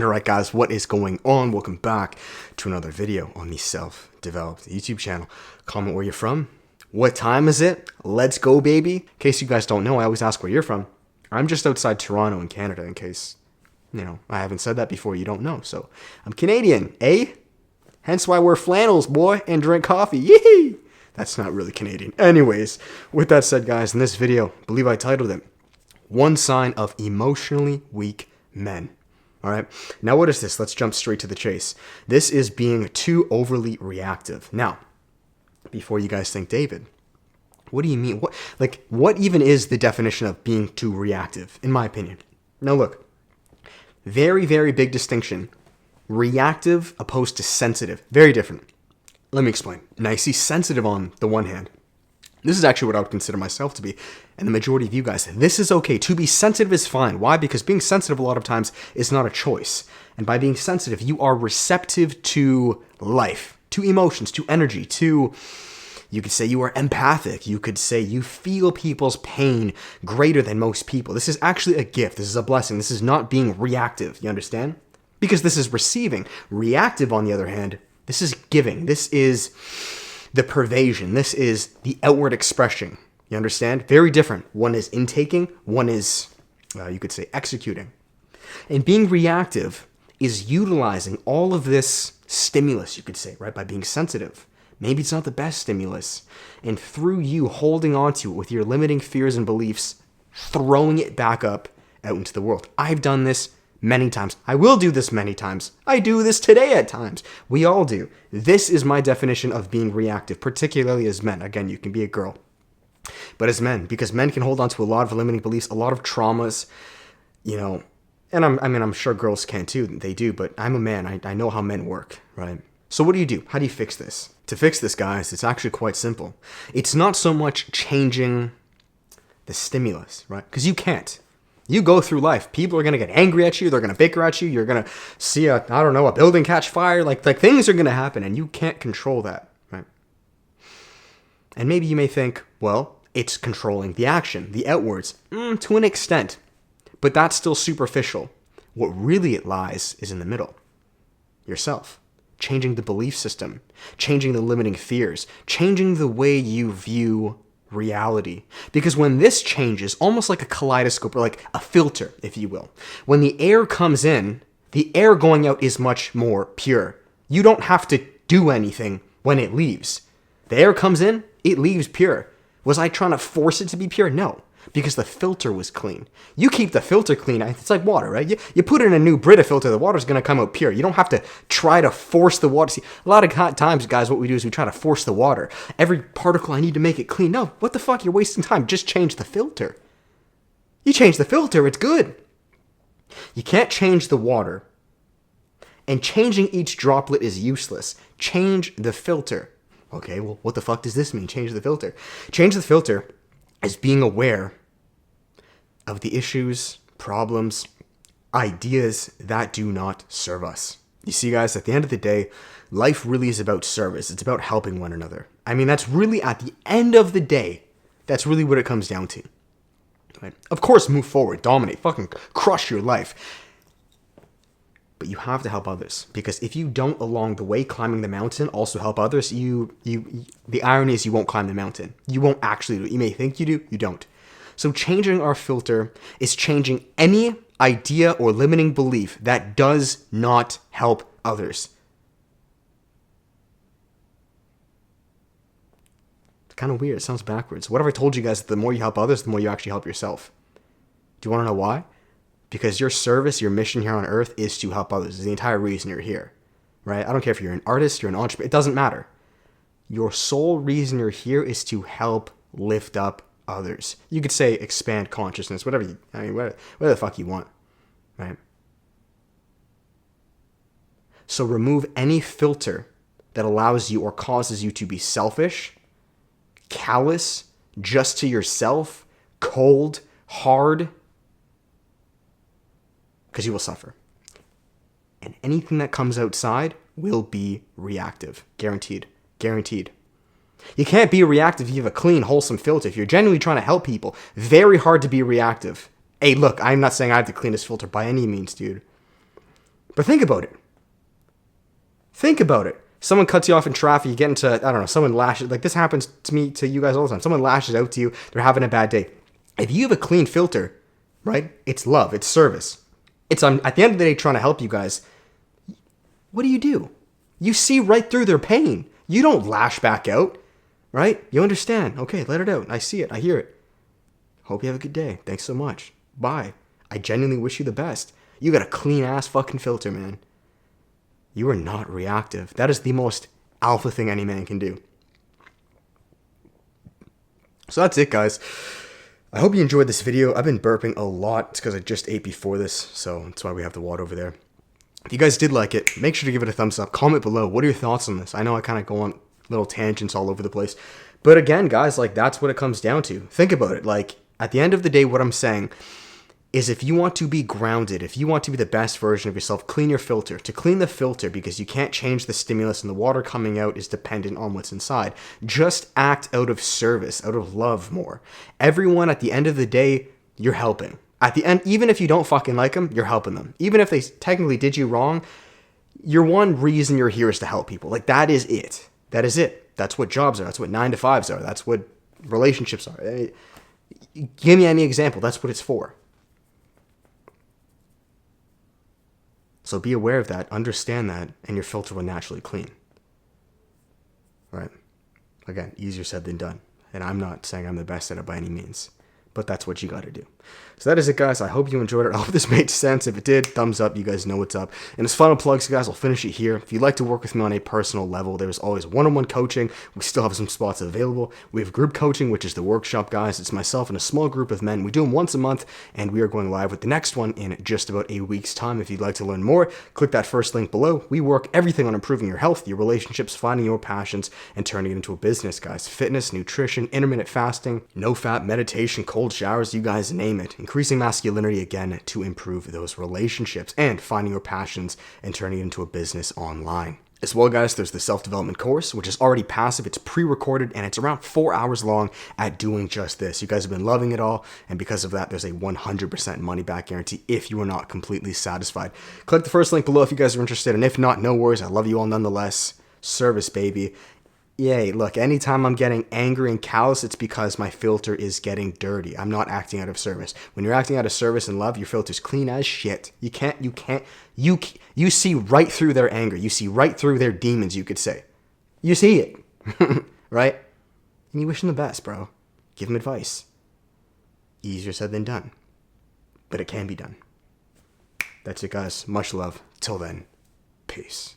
And alright guys, what is going on? Welcome back to another video on the Self-Developed YouTube channel. Comment where you're from. What time is it? Let's go, baby. In case you guys don't know, I always ask where you're from. I'm just outside Toronto in Canada, in case, I haven't said that before, you don't know. So, I'm Canadian, eh? Hence why I wear flannels, boy, and drink coffee. Yee! That's not really Canadian. Anyways, with that said, guys, in this video, I believe I titled it, One Sign of Emotionally Weak Men. All right. Now, what is this? Let's jump straight to the chase. This is being too overly reactive. Now, before you guys think, David, what do you mean? What even is the definition of being too reactive, in my opinion? Now, look, very, very big distinction. Reactive opposed to sensitive. Very different. Let me explain. Now, you see sensitive on the one hand. This is actually what I would consider myself to be, and the majority of you guys. This is okay. To be sensitive is fine. Why? Because being sensitive a lot of times is not a choice. And by being sensitive, you are receptive to life, to emotions, to energy, you could say you are empathic. You could say you feel people's pain greater than most people. This is actually a gift. This is a blessing. This is not being reactive. You understand? Because this is receiving. Reactive, on the other hand, this is giving. This is the pervasion. This is the outward expression. You understand? Very different. One is intaking. One is, you could say, executing. And being reactive is utilizing all of this stimulus, you could say, right? By being sensitive. Maybe it's not the best stimulus. And through you holding on to it with your limiting fears and beliefs, throwing it back up out into the world. I've done this many times. I will do this many times. I do this today at times. We all do. This is my definition of being reactive, particularly as men. Again, you can be a girl. But as men, because men can hold on to a lot of limiting beliefs, a lot of traumas, and I'm sure girls can too. They do, but I'm a man. I know how men work, right? So what do? How do you fix this? To fix this, guys, it's actually quite simple. It's not so much changing the stimulus, right? Because you can't. You go through life. People are going to get angry at you. They're going to bicker at you. You're going to see a building catch fire. Like things are going to happen, and you can't control that, right? And maybe you may think, well, it's controlling the action, the outwards, to an extent. But that's still superficial. What really it lies is in the middle. Yourself. Changing the belief system. Changing the limiting fears. Changing the way you view reality. Because when this changes, almost like a kaleidoscope or like a filter, if you will, when the air comes in, the air going out is much more pure. You don't have to do anything when it leaves. The air comes in, it leaves pure. Was I trying to force it to be pure? No, because the filter was clean. You keep the filter clean. It's like water, right? You put in a new Brita filter, the water's going to come out pure. You don't have to try to force the water. See, a lot of times, guys, what we do is we try to force the water. Every particle, I need to make it clean. No, what the fuck? You're wasting time. Just change the filter. You change the filter, it's good. You can't change the water. And changing each droplet is useless. Change the filter. Okay, well, what the fuck does this mean? Change the filter. Change the filter as being aware of the issues, problems, ideas that do not serve us. You see, guys, at the end of the day, life really is about service. It's about helping one another. I mean, that's really, at the end of the day, that's really what it comes down to. Right? Of course, move forward, dominate, fucking crush your life. But you have to help others, because if you don't along the way climbing the mountain also help others, the irony is you won't climb the mountain. You won't actually do it. You may think you do, you don't. So changing our filter is changing any idea or limiting belief that does not help others. It's kind of weird. It sounds backwards. What if I told you guys that the more you help others, the more you actually help yourself? Do you want to know why? Because your service, your mission here on earth is to help others. It's the entire reason you're here, right? I don't care if you're an artist, you're an entrepreneur. It doesn't matter. Your sole reason you're here is to help lift up others. You could say expand consciousness, whatever the fuck you want, right? So remove any filter that allows you or causes you to be selfish, callous, just to yourself, cold, hard, because you will suffer. And anything that comes outside will be reactive. Guaranteed. Guaranteed. You can't be reactive if you have a clean, wholesome filter. If you're genuinely trying to help people, very hard to be reactive. Hey, look, I'm not saying I have the cleanest filter by any means, dude. But think about it. Think about it. Someone cuts you off in traffic, you get into, I don't know, someone lashes, like this happens to me, to you guys all the time. Someone lashes out to you, they're having a bad day. If you have a clean filter, right, it's love, it's service. It's at the end of the day trying to help you guys. What do? You see right through their pain. You don't lash back out, right? You understand. Okay, let it out. I see it. I hear it. Hope you have a good day. Thanks so much. Bye. I genuinely wish you the best. You got a clean ass fucking filter, man. You are not reactive. That is the most alpha thing any man can do. So that's it, guys. I hope you enjoyed this video. I've been burping a lot. It's because I just ate before this, so that's why we have the water over there. If you guys did like it, make sure to give it a thumbs up. Comment below. What are your thoughts on this? I know I kind of go on little tangents all over the place. But again, guys, like that's what it comes down to. Think about it. Like at the end of the day, what I'm saying is if you want to be grounded, if you want to be the best version of yourself, clean your filter. To clean the filter, because you can't change the stimulus and the water coming out is dependent on what's inside. Just act out of service, out of love more. Everyone at the end of the day, you're helping. At the end, even if you don't fucking like them, you're helping them. Even if they technically did you wrong, your one reason you're here is to help people. Like that is it. That is it. That's what jobs are. That's what 9 to 5s are. That's what relationships are. Give me any example. That's what it's for. So be aware of that, understand that, and your filter will naturally clean. Right? Again, easier said than done. And I'm not saying I'm the best at it by any means. But that's what you got to do. So that is it, guys. I hope you enjoyed it. I hope this made sense. If it did, thumbs up. You guys know what's up. And as final plugs, guys, I'll finish it here. If you'd like to work with me on a personal level, there's always one-on-one coaching. We still have some spots available. We have group coaching, which is the workshop, guys. It's myself and a small group of men. We do them once a month, and we are going live with the next one in just about a week's time. If you'd like to learn more, click that first link below. We work everything on improving your health, your relationships, finding your passions, and turning it into a business, guys. Fitness, nutrition, intermittent fasting, no-fat, meditation, cold showers, you guys name it. Increasing masculinity again to improve those relationships and finding your passions and turning it into a business online. As well, guys, there's the self-development course, which is already passive. It's pre-recorded, and it's around 4 hours long at doing just this. You guys have been loving it all, and because of that, there's a 100% money-back guarantee if you are not completely satisfied. Click the first link below if you guys are interested, and if not, no worries. I love you all nonetheless. Service, baby. Yay, look, anytime I'm getting angry and callous, it's because my filter is getting dirty. I'm not acting out of service. When you're acting out of service and love, your filter's clean as shit. You see right through their anger. You see right through their demons, you could say. You see it, right? And you wish them the best, bro. Give them advice. Easier said than done, but it can be done. That's it, guys. Much love. Till then, peace.